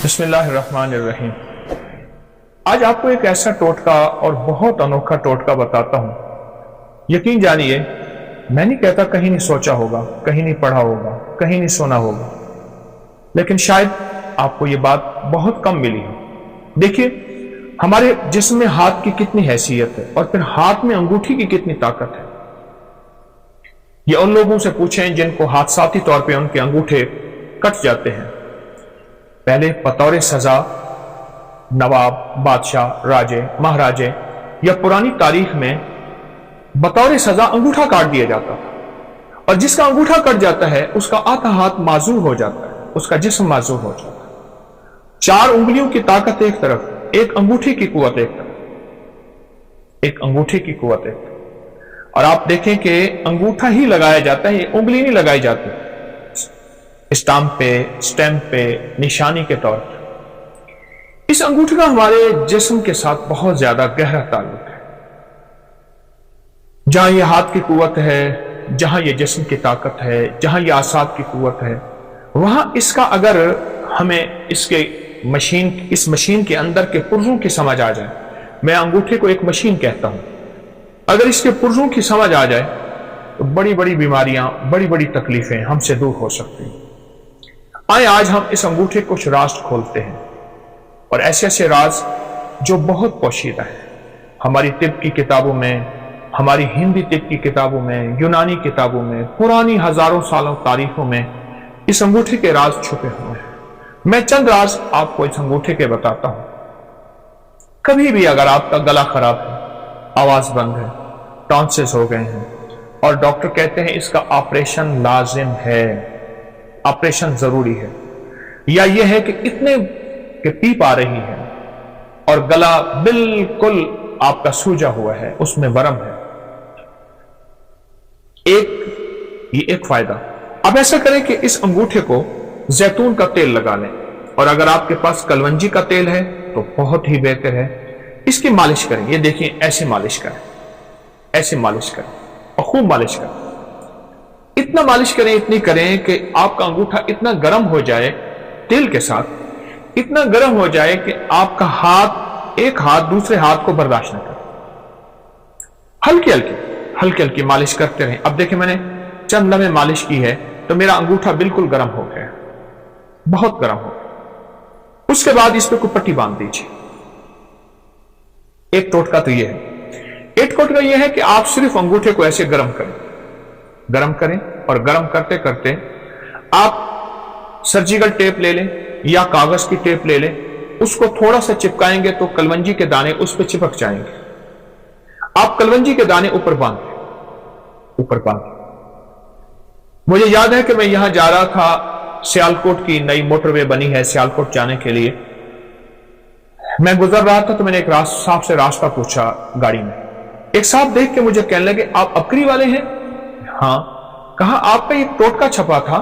بسم اللہ الرحمن الرحیم۔ آج آپ کو ایک ایسا ٹوٹکا اور بہت انوکھا ٹوٹکا بتاتا ہوں۔ یقین جانیے، میں نہیں کہتا کہیں نہیں سوچا ہوگا، کہیں نہیں پڑھا ہوگا، کہیں نہیں سنا ہوگا، لیکن شاید آپ کو یہ بات بہت کم ملی ہو۔ دیکھیے، ہمارے جسم میں ہاتھ کی کتنی حیثیت ہے اور پھر ہاتھ میں انگوٹھی کی کتنی طاقت ہے۔ یہ ان لوگوں سے پوچھیں جن کو حادثاتی طور پہ ان کے انگوٹھے کٹ جاتے ہیں۔ پہلے بطور سزا نواب، بادشاہ، راجے، مہاراجے یا پرانی تاریخ میں بطور سزا انگوٹھا کاٹ دیا جاتا تھا، اور جس کا انگوٹھا کٹ جاتا ہے اس کا آدھا ہاتھ معذور ہو جاتا ہے، اس کا جسم معذور ہو جاتا ہے۔ 4 انگلیوں کی طاقت ایک طرف، ایک انگوٹھی کی قوت ایک طرف، ایک انگوٹھی کی قوت ایک طرف۔ اور آپ دیکھیں کہ انگوٹھا ہی لگایا جاتا ہے، یہ انگلی نہیں لگائی جاتی اسٹامپ پہ نشانی کے طور پر۔ اس انگوٹھے کا ہمارے جسم کے ساتھ بہت زیادہ گہرا تعلق ہے۔ جہاں یہ ہاتھ کی قوت ہے، جہاں یہ جسم کی طاقت ہے، جہاں یہ اعصاب کی قوت ہے، وہاں اس کا اگر ہمیں اس مشین کے اندر کے پرزوں کی سمجھ آ جائے، میں انگوٹھے کو ایک مشین کہتا ہوں، اگر اس کے پرزوں کی سمجھ آ جائے تو بڑی بڑی بیماریاں، بڑی بڑی تکلیفیں ہم سے دور ہو سکتی ہیں۔ آئے آج ہم اس انگوٹھے کچھ راز کھولتے ہیں، اور ایسے ایسے راز جو بہت پوشیدہ ہیں۔ ہماری طب کی کتابوں میں، ہماری ہندی طب کی کتابوں میں، یونانی کتابوں میں، پرانی ہزاروں سالوں تاریخوں میں اس انگوٹھے کے راز چھپے ہوئے ہیں۔ میں چند راز آپ کو اس انگوٹھے کے بتاتا ہوں۔ کبھی بھی اگر آپ کا گلا خراب ہے، آواز بند ہے، ٹانسلز ہو گئے ہیں، اور ڈاکٹر کہتے ہیں اس کا آپریشن لازم ہے، آپریشن ضروری ہے، یا یہ ہے کہ اتنے کہ پیپ آ رہی ہے اور گلا بالکل آپ کا سوجا ہوا ہے، اس میں ورم ہے، یہ ایک فائدہ۔ اب ایسا کریں کہ اس انگوٹھے کو زیتون کا تیل لگا لیں، اور اگر آپ کے پاس کلونجی کا تیل ہے تو بہت ہی بہتر ہے۔ اس کی مالش کریں، یہ دیکھیں ایسے مالش کریں، ایسے مالش کریں اور خوب مالش کریں۔ اتنا مالش کریں، اتنی کریں کہ آپ کا انگوٹھا اتنا گرم ہو جائے تیل کے ساتھ، اتنا گرم ہو جائے کہ آپ کا ایک ہاتھ دوسرے ہاتھ کو برداشت نہ کرے۔ ہلکی ہلکی مالش کرتے رہیں۔ اب دیکھیں، میں نے چند لمحے مالش کی ہے تو میرا انگوٹھا بالکل گرم ہو گیا، بہت گرم ہو گیا۔ اس کے بعد اس پہ کوئی پٹی باندھ دیجیے۔ ایک ٹوٹکا تو یہ ہے، ایک ٹوٹکا یہ ہے کہ آپ صرف انگوٹھے کو ایسے گرم کریں، اور گرم کرتے کرتے آپ سرجیکل ٹیپ لے لیں یا کاغذ کی ٹیپ لے لیں، اس کو تھوڑا سا چپکائیں گے تو کلونجی کے دانے اس پہ چپک جائیں گے۔ آپ کلونجی کے دانے اوپر باندھیں۔ مجھے یاد ہے کہ میں یہاں جا رہا تھا، سیالکوٹ کی نئی موٹر وے بنی ہے سیالکوٹ جانے کے لیے، میں گزر رہا تھا تو میں نے ایک صاحب سے راستہ پوچھا گاڑی میں۔ ایک صاحب دیکھ کے مجھے کہنے لگے، آپ اکری والے ہیں؟ ہاں۔ کہا، آپ پہ ایک ٹوٹکا چھپا تھا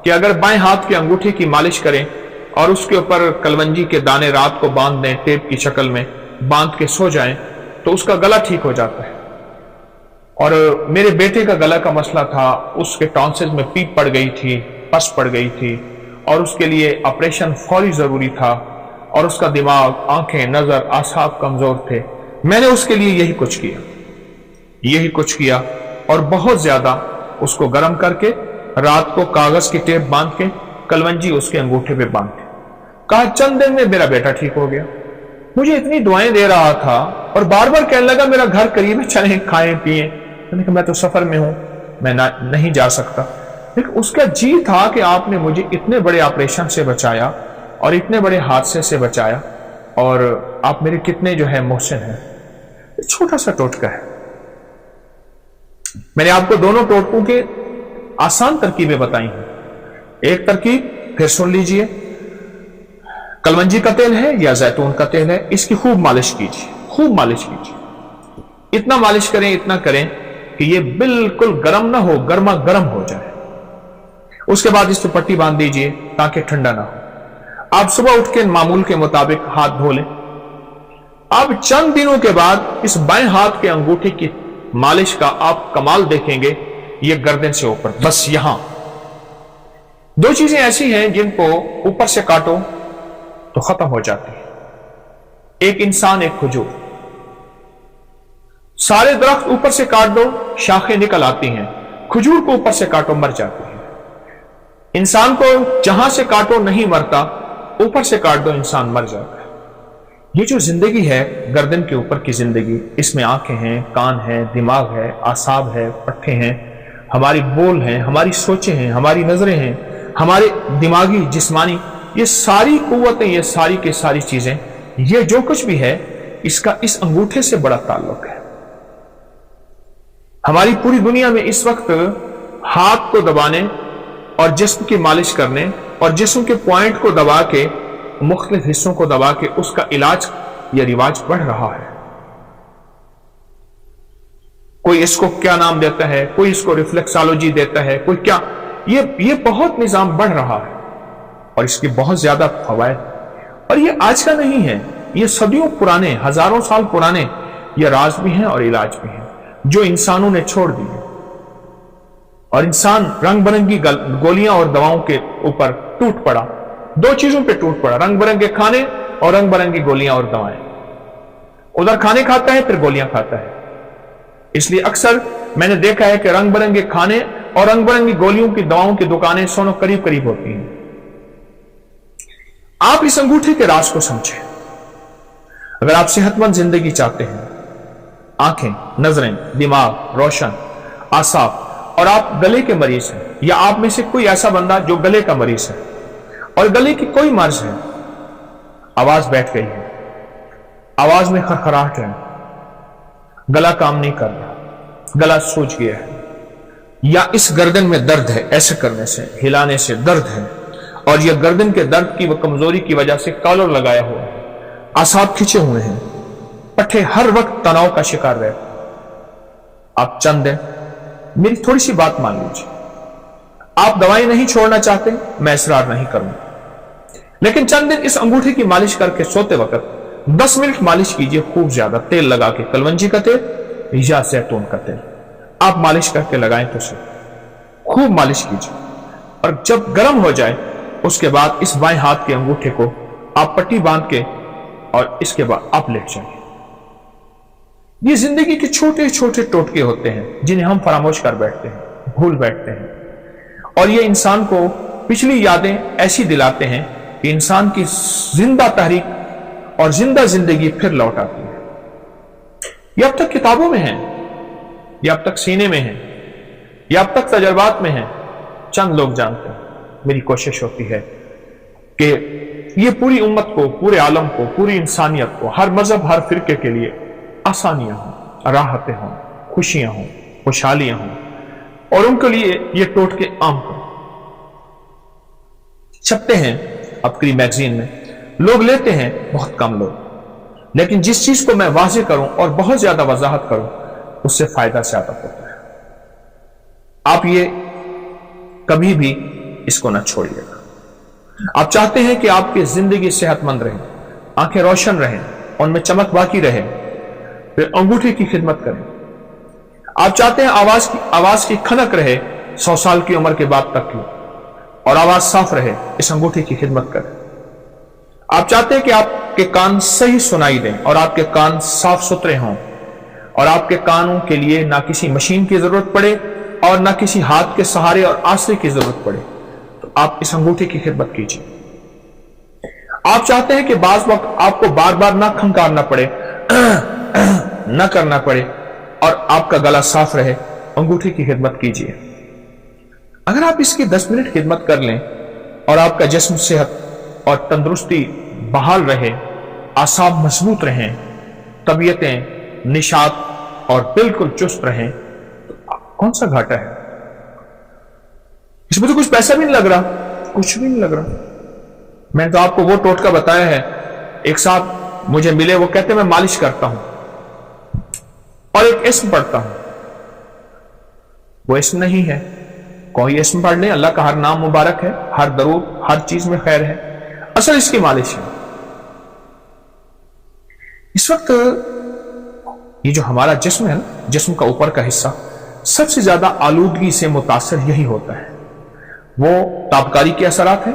کہ اگر بائیں ہاتھ کی انگوٹھی کی مالش کریں اور اس کے اوپر کلونجی کے دانے رات کو باندھ دیں، ٹیپ کی شکل میں باندھ کے سو جائیں تو اس کا گلا ٹھیک ہو جاتا ہے۔ اور میرے بیٹے کا گلا کا مسئلہ تھا، اس کے ٹانسلز میں پیپ پڑ گئی تھی، پس پڑ گئی تھی، اور اس کے لیے آپریشن فوری ضروری تھا، اور اس کا دماغ، آنکھیں، نظر، اعصاب کمزور تھے۔ میں نے اس کے لیے یہی کچھ کیا اور بہت زیادہ اس کو گرم کر کے رات کو کاغذ کی ٹیپ باندھ کے کلونجی اس کے انگوٹھے پہ باندھ کے کہا، چند دن میں میرا بیٹا ٹھیک ہو گیا۔ مجھے اتنی دعائیں دے رہا تھا اور بار بار کہنے لگا میرا گھر قریب ہے، چلیں کھائیں پیئیں۔ میں تو سفر میں ہوں، میں نہیں جا سکتا، لیکن اس کا جی تھا کہ آپ نے مجھے اتنے بڑے آپریشن سے بچایا اور اتنے بڑے حادثے سے بچایا، اور آپ میرے کتنے جو ہے محسن ہیں۔ چھوٹا سا ٹوٹکا ہے۔ میں نے آپ کو دونوں ٹوٹکوں کے آسان ترکیبیں بتائی ہیں۔ ایک ترکیب پھر سن لیجئے، کلونجی کا تیل ہے یا زیتون کا تیل ہے، اس کی خوب مالش کیجیے، اتنا مالش کریں، اتنا کریں کہ یہ بالکل گرم نہ ہو، گرما گرم ہو جائے۔ اس کے بعد اس پہ پٹی باندھ دیجئے تاکہ ٹھنڈا نہ ہو۔ آپ صبح اٹھ کے معمول کے مطابق ہاتھ دھو لیں۔ اب چند دنوں کے بعد اس بائیں ہاتھ کے انگوٹھے کی مالش کا آپ کمال دیکھیں گے، یہ گردن سے اوپر، بس یہاں 2 چیزیں ایسی ہیں جن کو اوپر سے کاٹو تو ختم ہو جاتی ہے. ایک انسان ایک کھجور. سارے درخت اوپر سے کاٹ دو شاخیں نکل آتی ہیں، کھجور کو اوپر سے کاٹو مر جاتی ہے. انسان کو جہاں سے کاٹو نہیں مرتا، اوپر سے کاٹ دو انسان مر جاتا ہے. یہ جو زندگی ہے گردن کے اوپر کی زندگی، اس میں آنکھیں ہیں، کان ہیں، دماغ ہے، اعصاب ہے، پٹھے ہیں، ہماری بول ہیں، ہماری سوچیں ہیں، ہماری نظریں ہیں، ہمارے دماغی جسمانی یہ ساری قوتیں، یہ ساری کی ساری چیزیں، یہ جو کچھ بھی ہے اس کا اس انگوٹھے سے بڑا تعلق ہے. ہماری پوری دنیا میں اس وقت ہاتھ کو دبانے اور جسم کی مالش کرنے اور جسم کے پوائنٹ کو دبا کے، مختلف حصوں کو دبا کے اس کا علاج یا رواج بڑھ رہا ہے. کوئی اس کو کیا نام دیتا ہے، کوئی اس کو ریفلیکسالوجی دیتا ہے، کوئی کیا. یہ بہت نظام بڑھ رہا ہے اور اس کے بہت زیادہ فوائد. اور یہ آج کا نہیں ہے، یہ صدیوں پرانے، ہزاروں سال پرانے یہ راز بھی ہیں اور علاج بھی ہیں جو انسانوں نے چھوڑ دی. اور انسان رنگ برنگی گولیاں اور دواؤں کے اوپر ٹوٹ پڑا. دو چیزوں پہ ٹوٹ پڑا، رنگ برنگے کھانے اور رنگ برنگی گولیاں اور دوائیں. ادھر کھانے کھاتا ہے پھر گولیاں کھاتا ہے. اس لیے اکثر میں نے دیکھا ہے کہ رنگ برنگے کھانے اور رنگ برنگی گولیوں کی دواؤں کی دکانیں سونوں قریب قریب ہوتی ہیں. آپ اس انگوٹھے کے راز کو سمجھیں. اگر آپ صحت مند زندگی چاہتے ہیں، آنکھیں، نظریں، دماغ روشن، اعصاب، اور آپ گلے کے مریض ہیں، یا آپ میں سے کوئی ایسا بندہ جو گلے کا مریض ہے اور گلے کی کوئی مرض ہے، آواز بیٹھ گئی ہے، آواز میں خرخراہٹ ہے، گلا کام نہیں کر رہا، گلا سوج گیا ہے، یا اس گردن میں درد ہے، ایسے کرنے سے، ہلانے سے درد ہے، اور یہ گردن کے درد کی وہ کمزوری کی وجہ سے کالر لگایا ہوا ہے، اعصاب کھچے ہوئے ہیں، پٹھے ہر وقت تناؤ کا شکار رہے. آپ چند دیں میری تھوڑی سی بات مان لیجیے. آپ دوائیں نہیں چھوڑنا چاہتے، میں اصرار نہیں کروں، لیکن چند دن اس انگوٹھے کی مالش کر کے سوتے وقت 10 منٹ مالش کیجیے خوب زیادہ تیل لگا کے، کلونجی کا تیل یا زیتون کا تیل. آپ مالش کر کے لگائیں تو سے خوب مالش کیجیے، اور جب گرم ہو جائے اس کے بعد اس بائیں ہاتھ کے انگوٹھے کو آپ پٹی باندھ کے اور اس کے بعد آپ لیٹ جائیں. یہ زندگی کے چھوٹے چھوٹے ٹوٹکے ہوتے ہیں جنہیں ہم فراموش کر بیٹھتے ہیں، بھول بیٹھتے ہیں، اور یہ انسان کو پچھلی یادیں ایسی دلاتے ہیں کہ انسان کی زندہ تحریک اور زندہ زندگی پھر لوٹ آتی ہے. یہ اب تک کتابوں میں ہیں، یہ اب تک سینے میں ہیں، یہ اب تک تجربات میں ہیں، چند لوگ جانتے ہیں. میری کوشش ہوتی ہے کہ یہ پوری امت کو، پورے عالم کو، پوری انسانیت کو، ہر مذہب، ہر فرقے کے لیے آسانیاں ہوں، راحتیں ہوں، خوشیاں ہوں، خوشحالیاں ہوں، اور ان کے لیے یہ ٹوٹکے عام ہوں. چھپتے ہیں اپنی میگزین میں، لوگ لیتے ہیں بہت کم لوگ، لیکن جس چیز کو میں واضح کروں اور بہت زیادہ وضاحت کروں اس سے فائدہ زیادہ ہوتا ہے. آپ یہ کبھی بھی اس کو نہ چھوڑیے گا. آپ چاہتے ہیں کہ آپ کی زندگی صحت مند رہے، آنکھیں روشن رہیں، ان میں چمک باقی رہے، پھر انگوٹھے کی خدمت کریں. آپ چاہتے ہیں آواز کی کھنک رہے 100 سال کی عمر کے بعد تک کی، اور آواز صاف رہے، اس انگوٹھے کی خدمت کریں. آپ چاہتے ہیں کہ آپ کے کان صحیح سنائی دیں اور آپ کے کان صاف ستھرے ہوں، اور آپ کے کانوں کے لیے نہ کسی مشین کی ضرورت پڑے اور نہ کسی ہاتھ کے سہارے اور آسرے کی ضرورت پڑے، تو آپ اس انگوٹھے کی خدمت کیجیے. آپ چاہتے ہیں کہ بعض وقت آپ کو بار بار نہ کھنکارنا پڑے، نہ کرنا پڑے، اور آپ کا گلا صاف رہے، انگوٹھے کی خدمت کیجیے. اگر آپ اس کی 10 منٹ خدمت کر لیں اور آپ کا جسم صحت اور تندرستی بحال رہے، اعصاب مضبوط رہیں، طبیعتیں نشاط اور بالکل چست رہیں، تو کون سا گھاٹا ہے؟ اس میں تو کچھ پیسہ بھی نہیں لگ رہا، کچھ بھی نہیں لگ رہا. میں نے تو آپ کو وہ ٹوٹکا بتایا ہے. ایک صاحب مجھے ملے، وہ کہتے میں مالش کرتا ہوں اور ایک اسم پڑھتا ہوں. وہ اسم نہیں ہے، کوئی اسم پڑھ لیں، اللہ کا ہر نام مبارک ہے، ہر درود، ہر چیز میں خیر ہے، اصل اس کی مالش ہے. اس وقت یہ جو ہمارا جسم ہے، جسم کا اوپر کا حصہ سب سے زیادہ آلودگی سے متاثر یہی ہوتا ہے. وہ تابکاری کے اثرات ہیں،